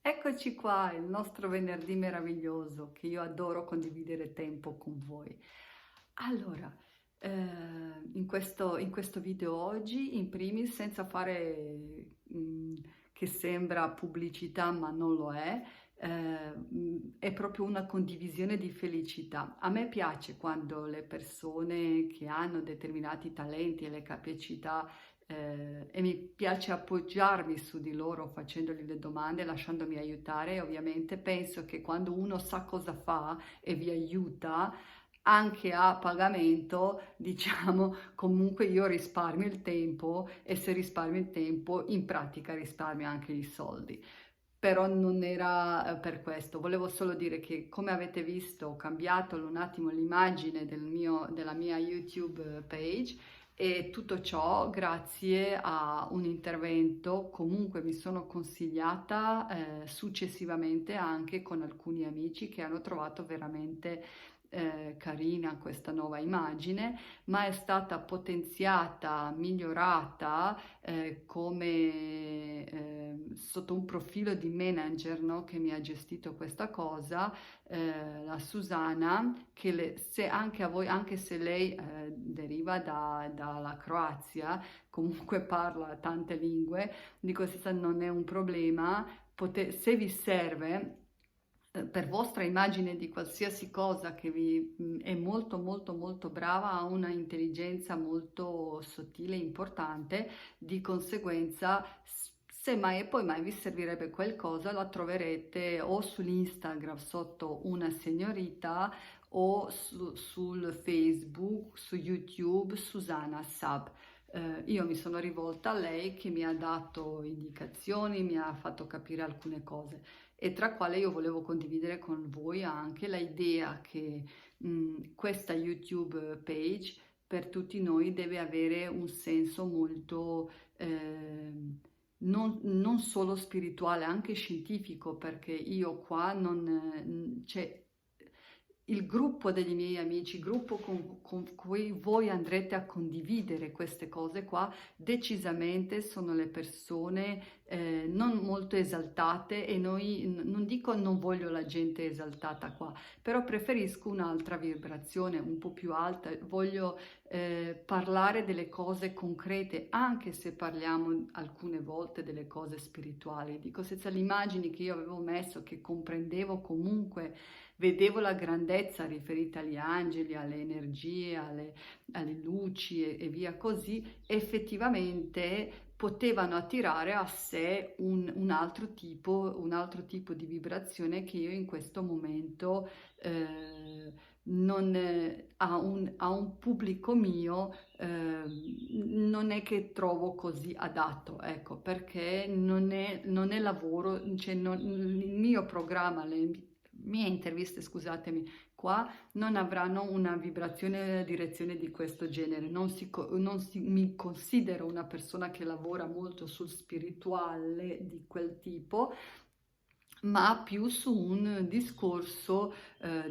Eccoci qua, il nostro venerdì meraviglioso che io adoro condividere tempo con voi. Allora, in questo video oggi, in primis, senza fare che sembra pubblicità, ma non lo è proprio una condivisione di felicità. A me piace quando le persone che hanno determinati talenti e le capacità e mi piace appoggiarmi su di loro facendogli le domande, lasciandomi aiutare. E ovviamente penso che quando uno sa cosa fa e vi aiuta, anche a pagamento, diciamo, comunque io risparmio il tempo e se risparmio il tempo, in pratica risparmio anche i soldi. Però non era per questo, volevo solo dire che come avete visto ho cambiato un attimo l'immagine della mia YouTube page e tutto ciò grazie a un intervento, comunque mi sono consigliata successivamente anche con alcuni amici che hanno trovato veramente carina questa nuova immagine, ma è stata potenziata, migliorata sotto un profilo di manager, no, che mi ha gestito questa cosa, la Susana, che se anche a voi, anche se lei deriva dalla Croazia, comunque parla tante lingue, di questo non è un problema. Se vi serve per vostra immagine di qualsiasi cosa che è molto molto molto brava, ha una intelligenza molto sottile e importante, di conseguenza se mai e poi mai vi servirebbe qualcosa la troverete o sull'Instagram sotto una signorita o sul Facebook, su YouTube, Susanna Sab. Io mi sono rivolta a lei che mi ha dato indicazioni, mi ha fatto capire alcune cose e tra quale io volevo condividere con voi anche l'idea che questa YouTube page per tutti noi deve avere un senso molto non solo spirituale, anche scientifico, perché io qua non c'è il gruppo degli miei amici, il gruppo con cui voi andrete a condividere queste cose qua, decisamente sono le persone non molto esaltate e non dico non voglio la gente esaltata qua, però preferisco un'altra vibrazione un po' più alta, voglio parlare delle cose concrete, anche se parliamo alcune volte delle cose spirituali. Dico, senza le immagini che io avevo messo, che comprendevo comunque, vedevo la grandezza riferita agli angeli, alle energie, alle luci e via così, effettivamente potevano attirare a sé un altro tipo di vibrazione che io in questo momento non, a un pubblico mio non è che trovo così adatto, ecco, perché non è lavoro, cioè il mio programma, le mie interviste, scusatemi, qua non avranno una vibrazione nella direzione di questo genere. Mi considero una persona che lavora molto sul spirituale di quel tipo, ma più su un discorso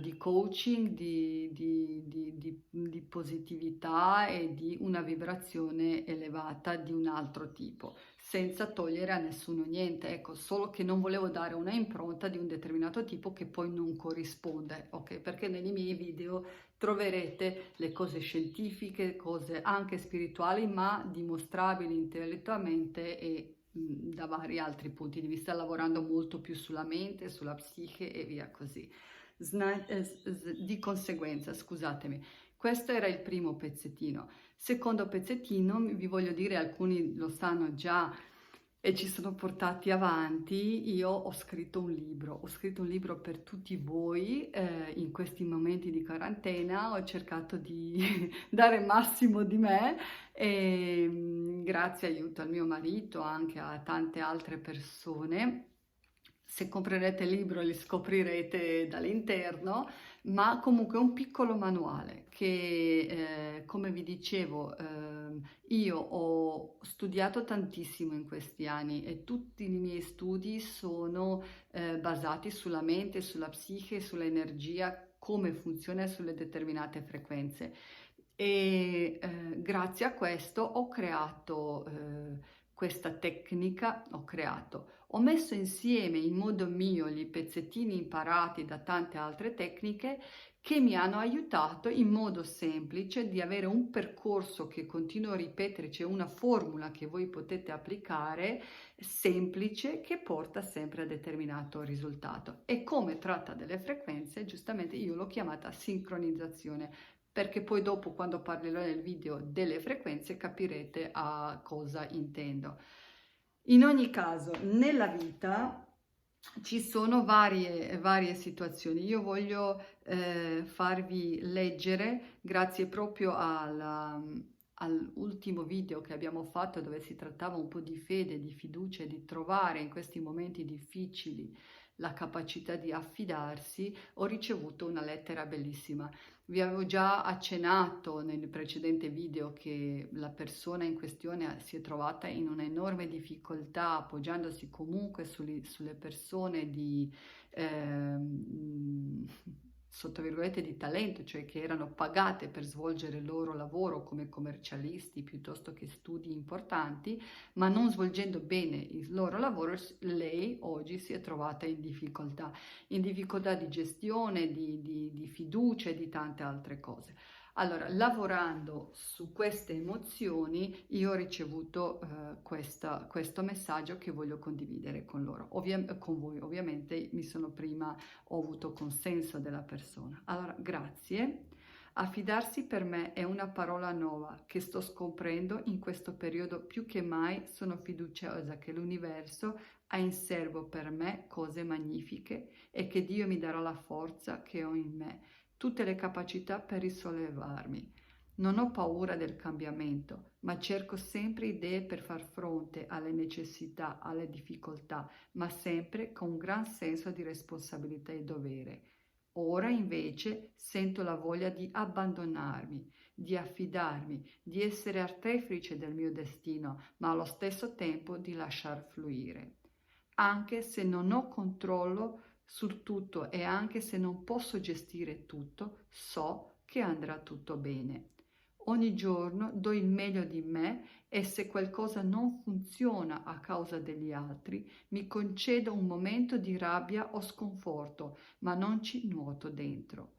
di coaching, di positività e di una vibrazione elevata di un altro tipo, senza togliere a nessuno niente, ecco, solo che non volevo dare una impronta di un determinato tipo che poi non corrisponde, ok? Perché nei miei video troverete le cose scientifiche, cose anche spirituali, ma dimostrabili intellettualmente e da vari altri punti di vista, lavorando molto più sulla mente, sulla psiche e via così. Di conseguenza, scusatemi, questo era il primo pezzettino. Secondo pezzettino, vi voglio dire, alcuni lo sanno già e ci sono portati avanti. Io ho scritto un libro per tutti voi in questi momenti di quarantena, ho cercato di dare il massimo di me e grazie aiuto al mio marito, anche a tante altre persone. Se comprerete il libro li scoprirete dall'interno, ma comunque è un piccolo manuale che, come vi dicevo, io ho studiato tantissimo in questi anni e tutti i miei studi sono basati sulla mente, sulla psiche, sull'energia, come funziona sulle determinate frequenze. E grazie a questo ho creato questa tecnica, Ho messo insieme in modo mio i pezzettini imparati da tante altre tecniche che mi hanno aiutato in modo semplice di avere un percorso che continuo a ripetere, c'è una formula che voi potete applicare semplice che porta sempre a determinato risultato. E come tratta delle frequenze, giustamente io l'ho chiamata sincronizzazione, perché poi dopo, quando parlerò nel video delle frequenze, capirete a cosa intendo. In ogni caso, nella vita ci sono varie situazioni. Io voglio farvi leggere, grazie proprio all'ultimo video che abbiamo fatto, dove si trattava un po' di fede, di fiducia e di trovare in questi momenti difficili la capacità di affidarsi. Ho ricevuto una lettera bellissima. Vi avevo già accennato nel precedente video che la persona in questione si è trovata in un'enorme difficoltà, appoggiandosi comunque sulle persone di, sotto virgolette, di talento, cioè che erano pagate per svolgere il loro lavoro come commercialisti piuttosto che studi importanti, ma non svolgendo bene il loro lavoro. Lei oggi si è trovata in difficoltà di gestione, di fiducia e di tante altre cose. Allora, lavorando su queste emozioni, io ho ricevuto questo messaggio che voglio condividere con loro, con voi. Ovviamente ho avuto consenso della persona. Allora, grazie. Affidarsi per me è una parola nuova che sto scoprendo in questo periodo. Più che mai sono fiduciosa che l'universo ha in serbo per me cose magnifiche e che Dio mi darà la forza che ho in me, tutte le capacità per risollevarmi. Non ho paura del cambiamento, ma cerco sempre idee per far fronte alle necessità, alle difficoltà, ma sempre con un gran senso di responsabilità e dovere. Ora invece sento la voglia di abbandonarmi, di affidarmi, di essere artefice del mio destino, ma allo stesso tempo di lasciar fluire. Anche se non ho controllo su tutto e anche se non posso gestire tutto, so che andrà tutto bene. Ogni giorno do il meglio di me e se qualcosa non funziona a causa degli altri, mi concedo un momento di rabbia o sconforto, ma non ci nuoto dentro.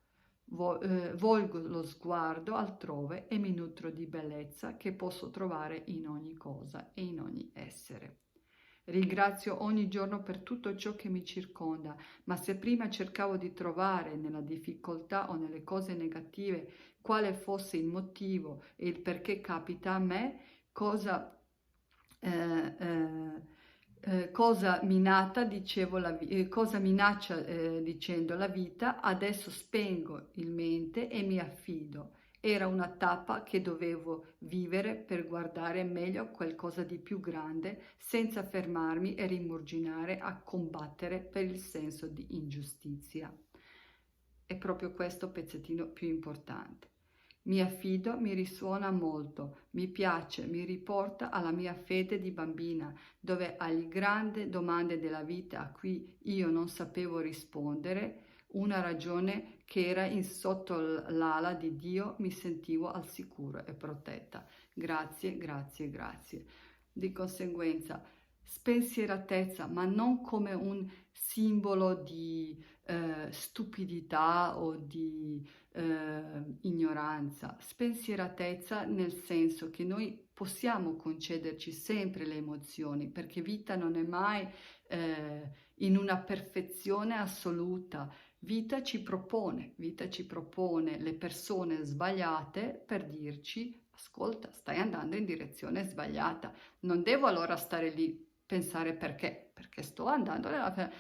Volgo lo sguardo altrove e mi nutro di bellezza che posso trovare in ogni cosa e in ogni essere. Ringrazio ogni giorno per tutto ciò che mi circonda, ma se prima cercavo di trovare nella difficoltà o nelle cose negative quale fosse il motivo e il perché capita a me, cosa minaccia dicendo la vita, adesso spengo il mente e mi affido. Era una tappa che dovevo vivere per guardare meglio qualcosa di più grande, senza fermarmi e rimurginare a combattere per il senso di ingiustizia. È proprio questo pezzettino più importante. Mi affido, mi risuona molto, mi piace, mi riporta alla mia fede di bambina, dove alle grandi domande della vita a cui io non sapevo rispondere, una ragione che era in sotto l'ala di Dio, mi sentivo al sicuro e protetta. Grazie, grazie, grazie. Di conseguenza, spensieratezza, ma non come un simbolo di stupidità o di ignoranza, spensieratezza nel senso che noi possiamo concederci sempre le emozioni, perché vita non è mai in una perfezione assoluta. Vita ci propone le persone sbagliate per dirci: ascolta, stai andando in direzione sbagliata. Non devo allora stare lì pensare perché sto andando allora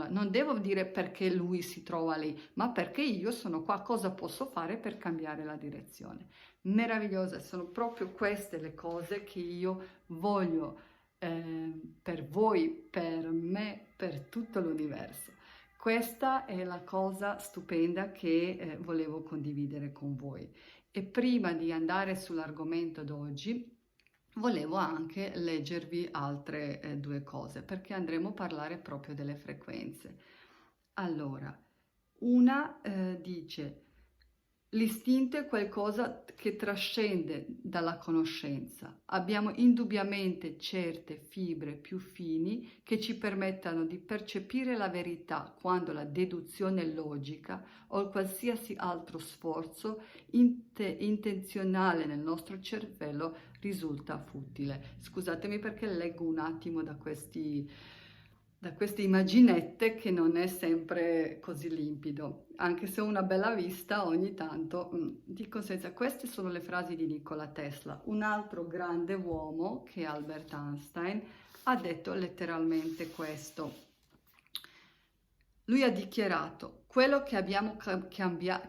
non devo dire perché lui si trova lì, ma perché io sono qua, cosa posso fare per cambiare la direzione. Meravigliosa, sono proprio queste le cose che io voglio per voi, per me, per tutto l'universo. Questa è la cosa stupenda che volevo condividere con voi. E prima di andare sull'argomento d'oggi, volevo anche leggervi altre due cose, perché andremo a parlare proprio delle frequenze. Allora, una dice: L'istinto è qualcosa che trascende dalla conoscenza. Abbiamo indubbiamente certe fibre più fini che ci permettono di percepire la verità quando la deduzione logica o qualsiasi altro sforzo intenzionale nel nostro cervello risulta futile. Scusatemi perché leggo un attimo da queste immaginette che non è sempre così limpido, anche se ho una bella vista ogni tanto. Di conseguenza, queste sono le frasi di Nikola Tesla. Un altro grande uomo, che è Albert Einstein, ha detto letteralmente questo. Lui ha dichiarato: quello che abbiamo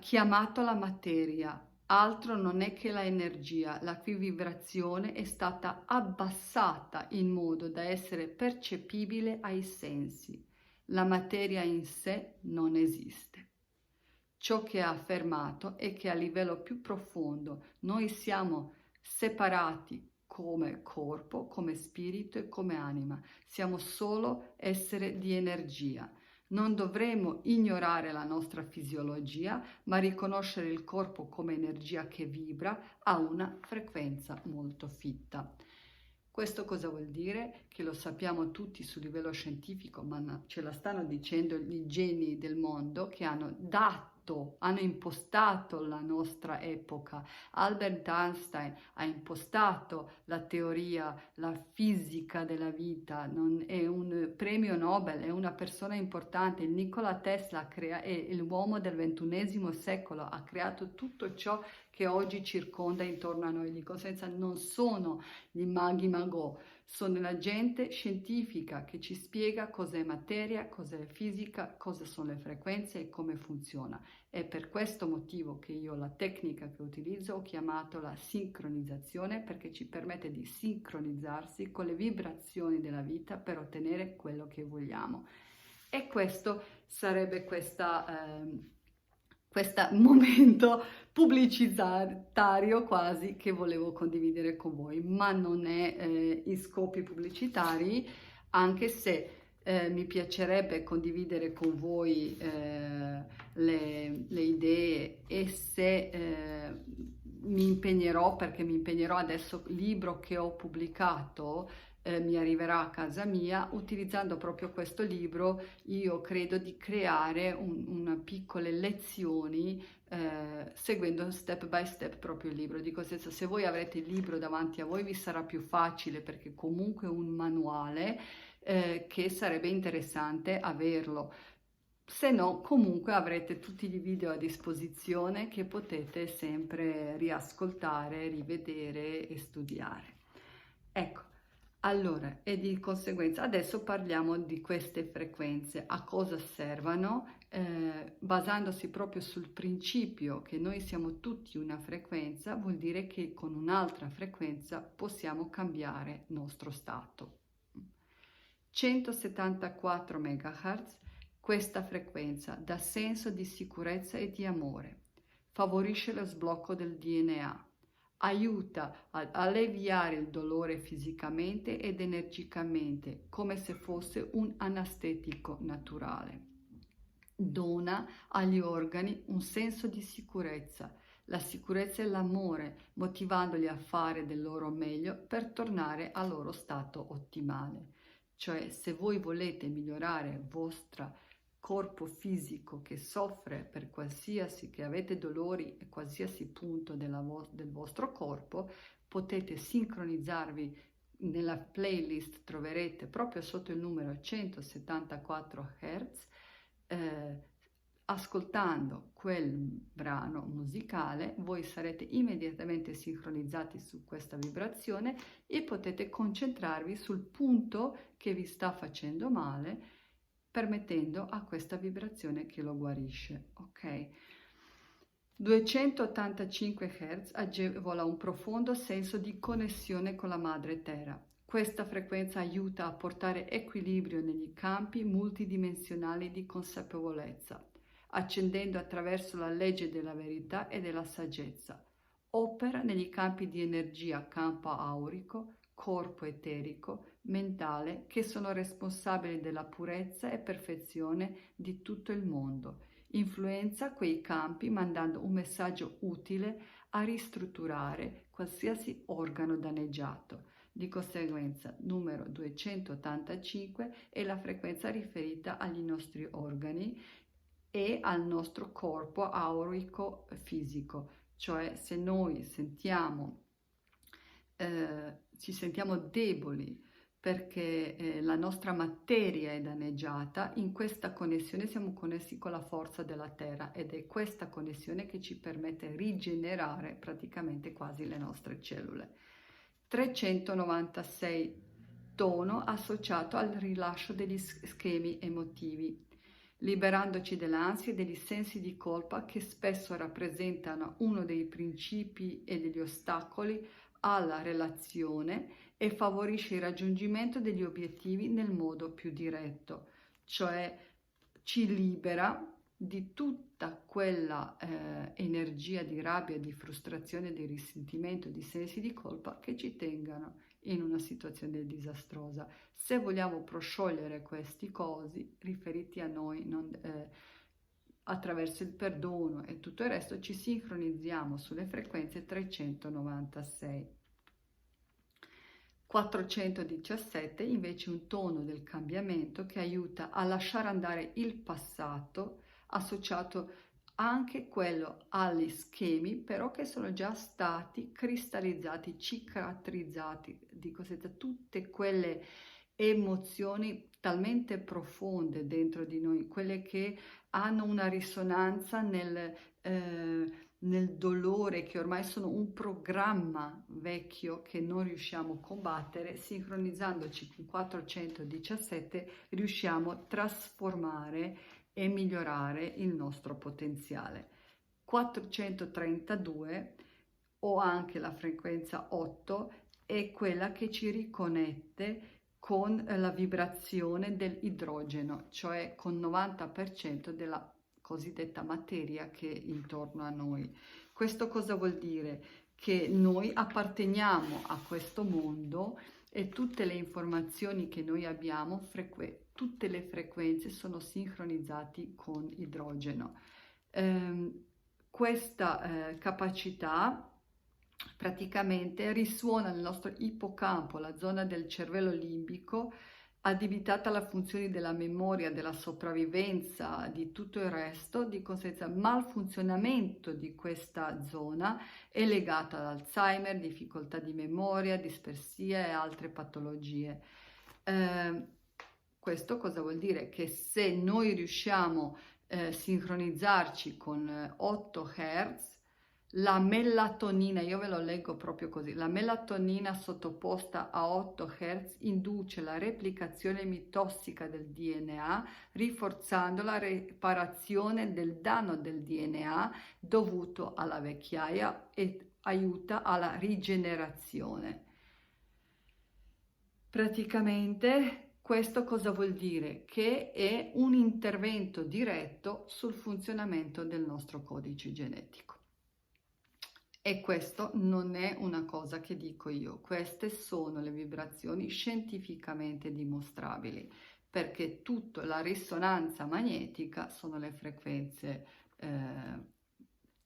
chiamato la materia altro non è che la energia, la cui vibrazione è stata abbassata in modo da essere percepibile ai sensi. La materia in sé non esiste. Ciò che ha affermato è che a livello più profondo noi siamo separati come corpo, come spirito e come anima. Siamo solo essere di energia. Non dovremmo ignorare la nostra fisiologia, ma riconoscere il corpo come energia che vibra a una frequenza molto fitta. Questo cosa vuol dire? Che lo sappiamo tutti sul livello scientifico, ma ce la stanno dicendo i geni del mondo che hanno impostato la nostra epoca. Albert Einstein ha impostato la teoria, la fisica della vita, è un premio Nobel, è una persona importante. Il Nikola Tesla è l'uomo del XXI secolo, ha creato tutto ciò che oggi circonda intorno a noi. Di conseguenza non sono gli maghi magò, sono la gente scientifica che ci spiega cos'è materia, cos'è fisica, cosa sono le frequenze e come funziona. È per questo motivo che io la tecnica che utilizzo ho chiamato la sincronizzazione, perché ci permette di sincronizzarsi con le vibrazioni della vita per ottenere quello che vogliamo. E questo sarebbe questo momento pubblicitario quasi che volevo condividere con voi, ma non è in scopi pubblicitari, anche se mi piacerebbe condividere con voi le idee, e se mi impegnerò, perché mi impegnerò adesso, il libro che ho pubblicato mi arriverà a casa mia. Utilizzando proprio questo libro io credo di creare una piccole lezioni seguendo step by step proprio il libro. Di conseguenza, se voi avrete il libro davanti a voi vi sarà più facile, perché comunque è un manuale che sarebbe interessante averlo. Se no, comunque avrete tutti i video a disposizione che potete sempre riascoltare, rivedere e studiare. Ecco, allora, e di conseguenza adesso parliamo di queste frequenze, a cosa servono, basandosi proprio sul principio che noi siamo tutti una frequenza. Vuol dire che con un'altra frequenza possiamo cambiare nostro stato. 174 MHz, questa frequenza dà senso di sicurezza e di amore, favorisce lo sblocco del DNA, aiuta ad alleviare il dolore fisicamente ed energicamente, come se fosse un anestetico naturale. Dona agli organi un senso di sicurezza, la sicurezza e l'amore, motivandoli a fare del loro meglio per tornare al loro stato ottimale. Cioè, se voi volete migliorare il vostro corpo fisico che soffre per qualsiasi, che avete dolori a qualsiasi punto del vostro corpo, potete sincronizzarvi. Nella playlist troverete proprio sotto il numero 174 Hz. Ascoltando quel brano musicale voi sarete immediatamente sincronizzati su questa vibrazione e potete concentrarvi sul punto che vi sta facendo male, permettendo a questa vibrazione che lo guarisce. Ok? 285 Hz agevola un profondo senso di connessione con la madre terra. Questa frequenza aiuta a portare equilibrio negli campi multidimensionali di consapevolezza, accendendo attraverso la legge della verità e della saggezza. Opera negli campi di energia, campo aurico, corpo eterico, mentale, che sono responsabili della purezza e perfezione di tutto il mondo. influenza quei campi mandando un messaggio utile a ristrutturare qualsiasi organo danneggiato. Di conseguenza, numero 285 è la frequenza riferita agli nostri organi e al nostro corpo aurico fisico, cioè se noi ci sentiamo deboli perché la nostra materia è danneggiata, in questa connessione siamo connessi con la forza della Terra ed è questa connessione che ci permette di rigenerare praticamente quasi le nostre cellule. 396 tono associato al rilascio degli schemi emotivi, liberandoci dell'ansia e degli sensi di colpa che spesso rappresentano uno dei principi e degli ostacoli alla relazione e favorisce il raggiungimento degli obiettivi nel modo più diretto, cioè ci libera di tutta quella energia di rabbia, di frustrazione, di risentimento, di sensi di colpa che ci tengano in una situazione disastrosa. Se vogliamo prosciogliere questi cosi riferiti a noi, attraverso il perdono e tutto il resto, ci sincronizziamo sulle frequenze 396. 417 invece un tono del cambiamento che aiuta a lasciare andare il passato, associato anche quello agli schemi, però che sono già stati cristallizzati, cicatrizzati, di cosetta, tutte quelle emozioni talmente profonde dentro di noi, quelle che hanno una risonanza nel dolore, che ormai sono un programma vecchio che non riusciamo a combattere. Sincronizzandoci con 417 riusciamo a trasformare e migliorare il nostro potenziale. 432 o anche la frequenza 8 è quella che ci riconnette con la vibrazione dell'idrogeno, cioè con 90% della cosiddetta materia che è intorno a noi. Questo cosa vuol dire? Che noi apparteniamo a questo mondo e tutte le informazioni che noi abbiamo, tutte le frequenze sono sincronizzate con idrogeno. Questa capacità praticamente risuona nel nostro ippocampo, la zona del cervello limbico, adibitata alla funzione della memoria, della sopravvivenza, di tutto il resto. Di conseguenza, malfunzionamento di questa zona è legato ad Alzheimer, difficoltà di memoria, dispersia e altre patologie. Questo cosa vuol dire? Che se noi riusciamo a sincronizzarci con 8 Hz, la melatonina, io ve lo leggo proprio così, la melatonina sottoposta a 8 Hz induce la replicazione mitossica del DNA, rinforzando la riparazione del danno del DNA dovuto alla vecchiaia e aiuta alla rigenerazione. Praticamente questo cosa vuol dire? Che è un intervento diretto sul funzionamento del nostro codice genetico. E questo non è una cosa che dico io, queste sono le vibrazioni scientificamente dimostrabili, perché tutta la risonanza magnetica sono le frequenze,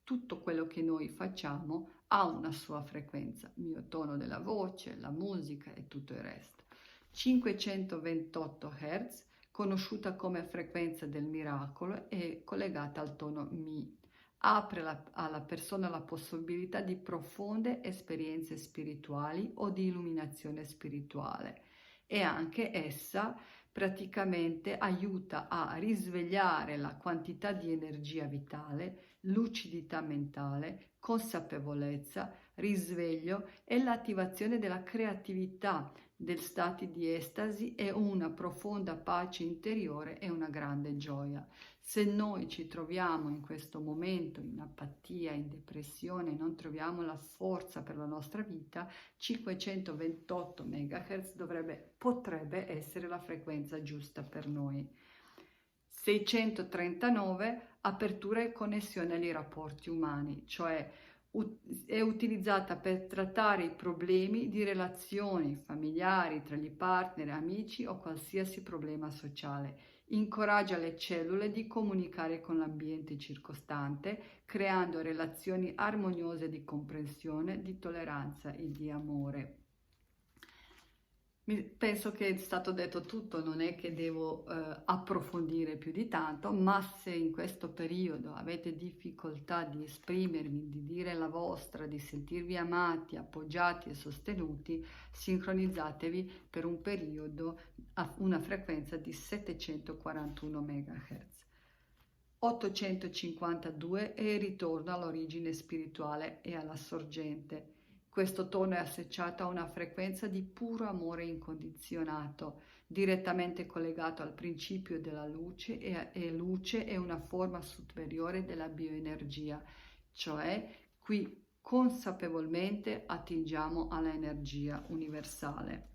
tutto quello che noi facciamo ha una sua frequenza, il mio tono della voce, la musica e tutto il resto. 528 Hz, conosciuta come frequenza del miracolo, è collegata al tono Mi. Apre alla persona la possibilità di profonde esperienze spirituali o di illuminazione spirituale, e anche essa praticamente aiuta a risvegliare la quantità di energia vitale, lucidità mentale, consapevolezza, risveglio e l'attivazione della creatività, del stati di estasi e una profonda pace interiore e una grande gioia. Se noi ci troviamo in questo momento in apatia, in depressione, non troviamo la forza per la nostra vita, 528 MHz potrebbe essere la frequenza giusta per noi. 639 apertura e connessione ai rapporti umani, cioè È utilizzata per trattare i problemi di relazioni familiari, tra gli partner, amici o qualsiasi problema sociale. Incoraggia le cellule di comunicare con l'ambiente circostante, creando relazioni armoniose di comprensione, di tolleranza e di amore. Penso che è stato detto tutto, non è che devo approfondire più di tanto, ma se in questo periodo avete difficoltà di esprimervi, di dire la vostra, di sentirvi amati, appoggiati e sostenuti, sincronizzatevi per un periodo a una frequenza di 741 MHz. 852 è il ritorno all'origine spirituale e alla sorgente. Questo tono è associato a una frequenza di puro amore incondizionato, direttamente collegato al principio della luce, e luce è una forma superiore della bioenergia, cioè qui consapevolmente attingiamo all'energia universale.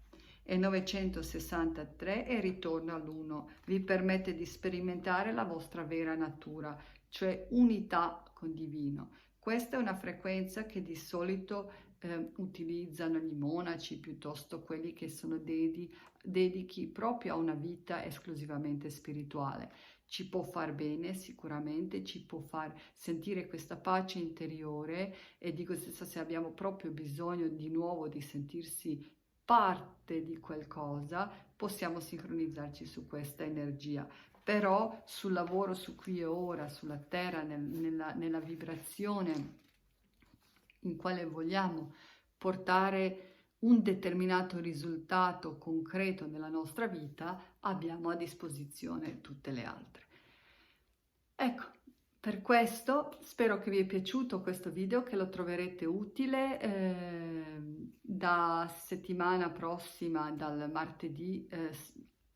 E 963 è il ritorno all'uno, vi permette di sperimentare la vostra vera natura, cioè unità con divino. Questa è una frequenza che di solito utilizzano gli monaci, piuttosto quelli che sono dedichi proprio a una vita esclusivamente spirituale. Ci può far bene sicuramente, ci può far sentire questa pace interiore, e dico stesso, se abbiamo proprio bisogno di nuovo di sentirsi parte di qualcosa, possiamo sincronizzarci su questa energia. Però sul lavoro su qui e ora, sulla terra, nella vibrazione in quale vogliamo portare un determinato risultato concreto nella nostra vita, abbiamo a disposizione tutte le altre. Ecco, per questo spero che vi è piaciuto questo video, che lo troverete utile. Da settimana prossima, dal martedì,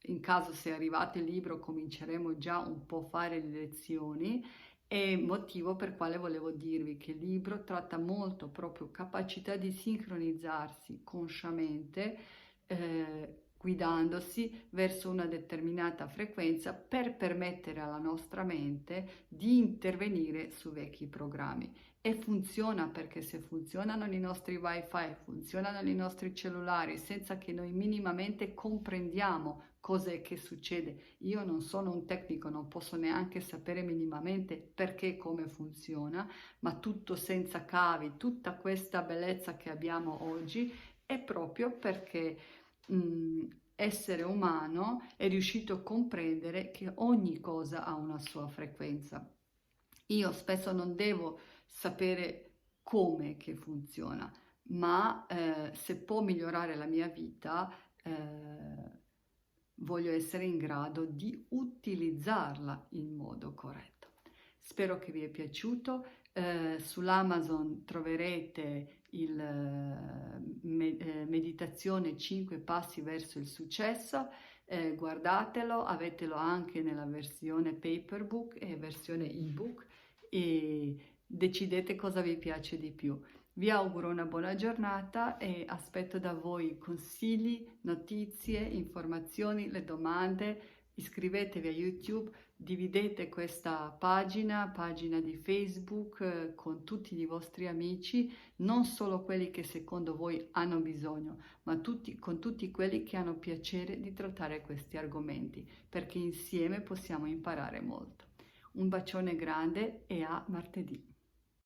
in caso se arrivate il libro, cominceremo già un po' a fare le lezioni, e motivo per quale volevo dirvi che il libro tratta molto proprio capacità di sincronizzarsi consciamente, guidandosi verso una determinata frequenza per permettere alla nostra mente di intervenire su vecchi programmi. E funziona, perché se funzionano i nostri wifi, funzionano i nostri cellulari, senza che noi minimamente comprendiamo cos'è che succede. Io non sono un tecnico, non posso neanche sapere minimamente perché e come funziona, ma tutto senza cavi, tutta questa bellezza che abbiamo oggi è proprio perché essere umano è riuscito a comprendere che ogni cosa ha una sua frequenza. Io spesso non devo sapere come che funziona, ma se può migliorare la mia vita, voglio essere in grado di utilizzarla in modo corretto. Spero che vi è piaciuto. Sull'Amazon troverete il meditazione 5 passi verso il successo. Guardatelo, avetelo anche nella versione paperbook e versione ebook, e decidete cosa vi piace di più. Vi auguro una buona giornata e aspetto da voi consigli, notizie, informazioni, le domande. Iscrivetevi a YouTube, dividete questa pagina di Facebook, con tutti i vostri amici, non solo quelli che secondo voi hanno bisogno, ma con tutti quelli che hanno piacere di trattare questi argomenti, perché insieme possiamo imparare molto. Un bacione grande e a martedì.